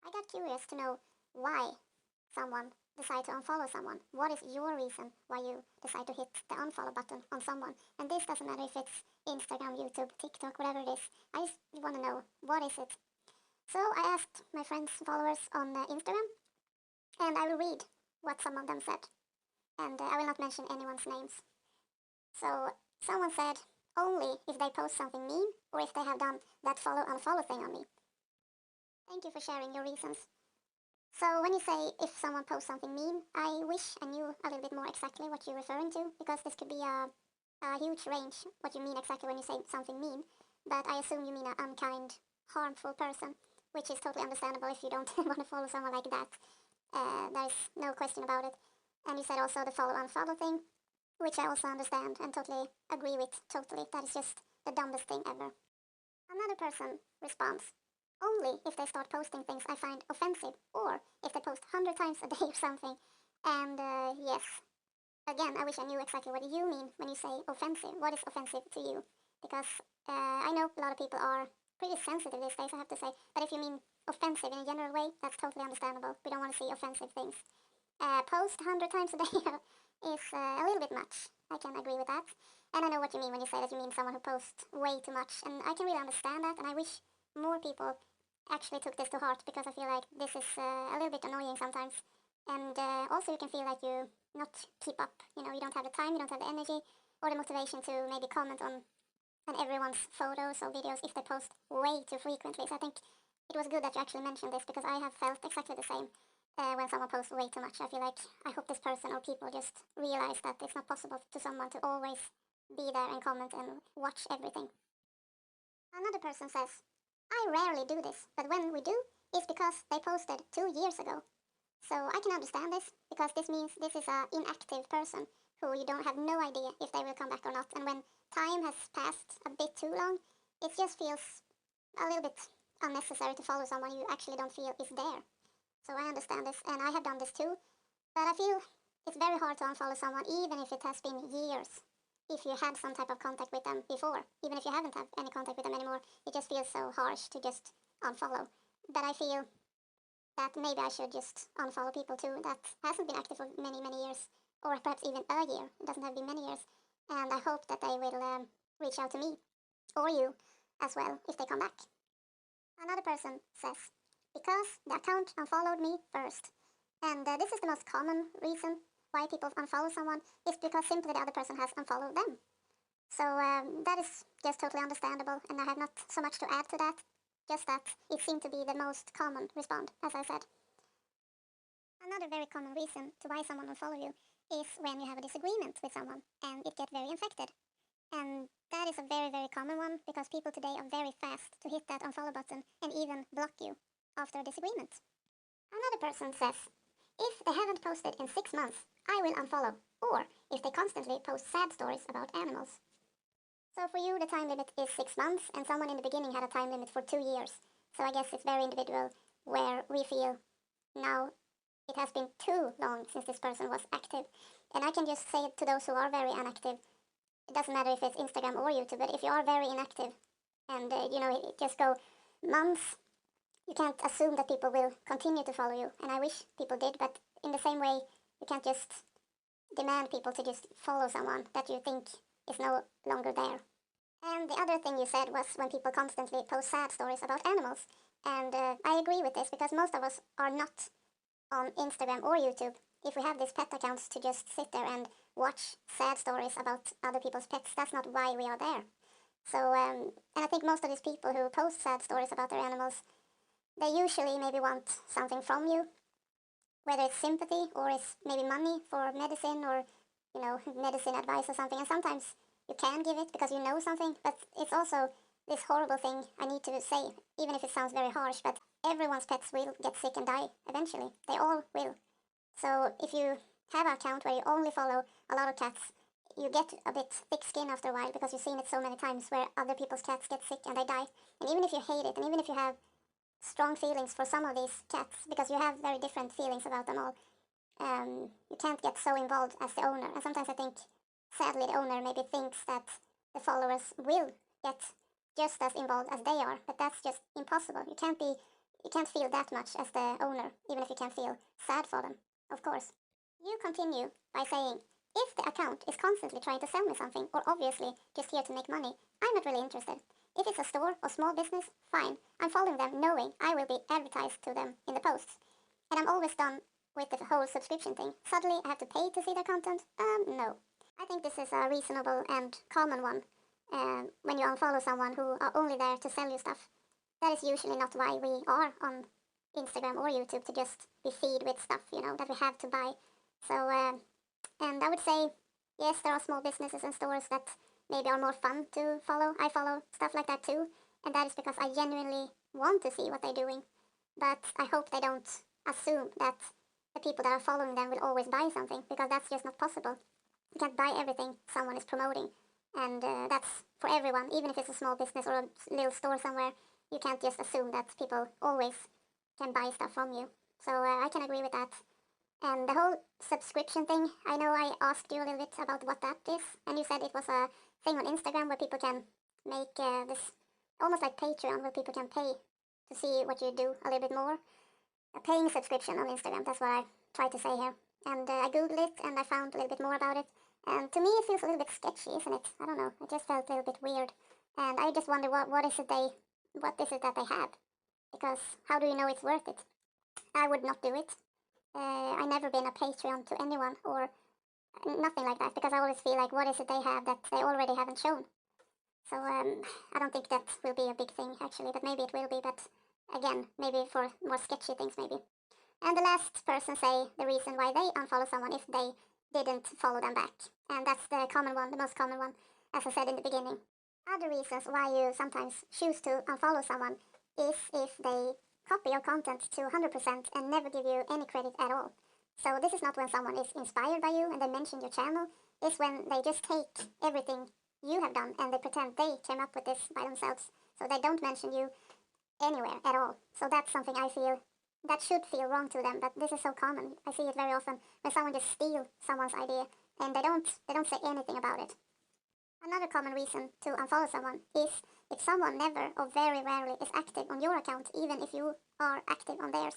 I got curious to know why someone decide to unfollow someone. What is your reason why you decide to hit the unfollow button on someone? And this doesn't matter if it's Instagram, YouTube, TikTok, whatever it is. I just want to know, what is it? So I asked my friends, followers on Instagram, and I will read what some of them said. And I will not mention anyone's names. So someone said, only if they post something mean or if they have done that follow unfollow thing on me. Thank you for sharing your reasons. So when you say if someone posts something mean, I wish I knew a little bit more exactly what you're referring to, because this could be a huge range what you mean exactly when you say something mean, but I assume you mean an unkind, harmful person, which is totally understandable if you don't want to follow someone like that. There's no question about it. And you said also the follow unfollow thing, which I also understand and totally agree with, totally. That is just the dumbest thing ever. Another person responds, only if they start posting things I find offensive, or if they post 100 times a day or something. And yes, again, I wish I knew exactly what you mean when you say offensive. What is offensive to you? Because I know a lot of people are pretty sensitive these days, I have to say. But if you mean offensive in a general way, that's totally understandable. We don't want to see offensive things. Post 100 times a day is a little bit much. I can agree with that. And I know what you mean when you say that you mean someone who posts way too much. And I can really understand that. And I wish more people actually took this to heart, because I feel like this is a little bit annoying sometimes. And also you can feel like you not keep up. You know, you don't have the time, you don't have the energy or the motivation to maybe comment on everyone's photos or videos if they post way too frequently. So I think it was good that you actually mentioned this, because I have felt exactly the same when someone posts way too much. I feel like I hope this person or people just realize that it's not possible to someone to always be there and comment and watch everything. Another person says, I rarely do this, but when we do, it's because they posted 2 years ago. So I can understand this, because this means this is an inactive person who you don't have no idea if they will come back or not. And when time has passed a bit too long, it just feels a little bit unnecessary to follow someone you actually don't feel is there. So I understand this, and I have done this too. But I feel it's very hard to unfollow someone, even if it has been years. If you had some type of contact with them before, even if you haven't had any contact with them anymore, it just feels so harsh to just unfollow. But I feel that maybe I should just unfollow people too that hasn't been active for many, many years, or perhaps even a year. It doesn't have been many years. And I hope that they will reach out to me, or you as well, if they come back. Another person says, because the account unfollowed me first. And this is the most common reason why people unfollow someone, is because simply the other person has unfollowed them. So that is just totally understandable, and I have not so much to add to that, just that it seemed to be the most common response, as I said. Another very common reason to why someone will follow you is when you have a disagreement with someone and it gets very infected. And that is a very, very common one, because people today are very fast to hit that unfollow button and even block you after a disagreement. Another person says, if they haven't posted in 6 months, I will unfollow, or if they constantly post sad stories about animals. So for you, the time limit is 6 months, and someone in the beginning had a time limit for 2 years. So I guess it's very individual, where we feel now it has been too long since this person was active. And I can just say to those who are very inactive, it doesn't matter if it's Instagram or YouTube, but if you are very inactive and it just go months, you can't assume that people will continue to follow you. And I wish people did, but in the same way, you can't just demand people to just follow someone that you think is no longer there. And the other thing you said was when people constantly post sad stories about animals. And I agree with this, because most of us are not on Instagram or YouTube if we have these pet accounts to just sit there and watch sad stories about other people's pets. That's not why we are there. So, and I think most of these people who post sad stories about their animals, they usually maybe want something from you, whether it's sympathy or it's maybe money for medicine, or, medicine advice or something. And sometimes you can give it because you know something, but it's also this horrible thing I need to say, even if it sounds very harsh, but everyone's pets will get sick and die eventually. They all will. So if you have an account where you only follow a lot of cats, you get a bit thick skin after a while, because you've seen it so many times where other people's cats get sick and they die. And even if you hate it, and even if you have strong feelings for some of these cats, because you have very different feelings about them all, you can't get so involved as the owner. And sometimes I think, sadly, the owner maybe thinks that the followers will get just as involved as they are, but that's just impossible. You can't be You can't feel that much as the owner, even if you can feel sad for them, of course. You continue by saying, if the account is constantly trying to sell me something, or obviously just here to make money, I'm not really interested. If it's a store or small business, fine. I'm following them knowing I will be advertised to them in the posts. And I'm always done with the whole subscription thing. Suddenly I have to pay to see their content? No. I think this is a reasonable and common one. When you unfollow someone who are only there to sell you stuff. That is usually not why we are on Instagram or YouTube, to just be feed with stuff, that we have to buy. So, and I would say, yes, there are small businesses and stores that maybe are more fun to follow. I follow stuff like that too, and that is because I genuinely want to see what they're doing. But I hope they don't assume that the people that are following them will always buy something, because that's just not possible. You can't buy everything someone is promoting, and that's for everyone, even if it's a small business or a little store somewhere. You can't just assume that people always can buy stuff from you. So I can agree with that. And the whole subscription thing, I know I asked you a little bit about what that is, and you said it was a thing on Instagram where people can make this, almost like Patreon, where people can pay to see what you do a little bit more. A paying subscription on Instagram, that's what I tried to say here. And I googled it, and I found a little bit more about it. And to me it feels a little bit sketchy, isn't it? I don't know, it just felt a little bit weird. And I just wonder what is it that they have? Because how do you know it's worth it? I would not do it. I never been a Patreon to anyone or nothing like that, because I always feel like, what is it they have that they already haven't shown? So I don't think that will be a big thing actually, but maybe it will be, but again, maybe for more sketchy things maybe. And the last person say the reason why they unfollow someone if they didn't follow them back. And that's the common one, the most common one, as I said in the beginning. Other reasons why you sometimes choose to unfollow someone is if they copy your content to 100% and never give you any credit at all. So this is not when someone is inspired by you and they mention your channel. It's when they just take everything you have done and they pretend they came up with this by themselves. So they don't mention you anywhere at all. So that's something I feel that should feel wrong to them, but this is so common. I see it very often when someone just steals someone's idea and they don't say anything about it. Another common reason to unfollow someone is if someone never or very rarely is active on your account, even if you are active on theirs.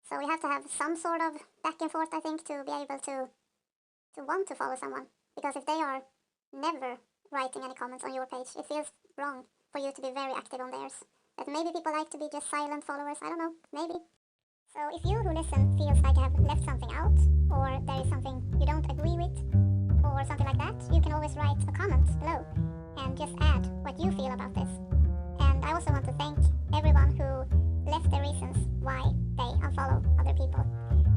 So we have to have some sort of back and forth, I think, to be able to want to follow someone. Because if they are never writing any comments on your page, it feels wrong for you to be very active on theirs. But maybe people like to be just silent followers, I don't know, maybe. So if you who listen feels like you have left something out, or there is something you don't agree with, or something like that, you can always write a comment below and just add what you feel about this. And I also want to thank everyone who left their reasons why they unfollow other people.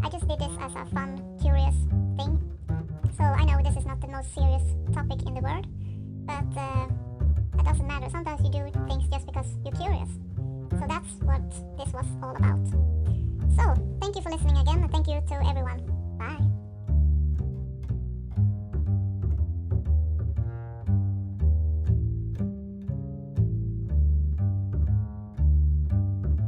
I just did this as a fun, curious thing. So I know this is not the most serious topic in the world, but it doesn't matter. Sometimes you do things just because you're curious. So that's what this was all about. So, thank you for listening again, and thank you to everyone. Bye.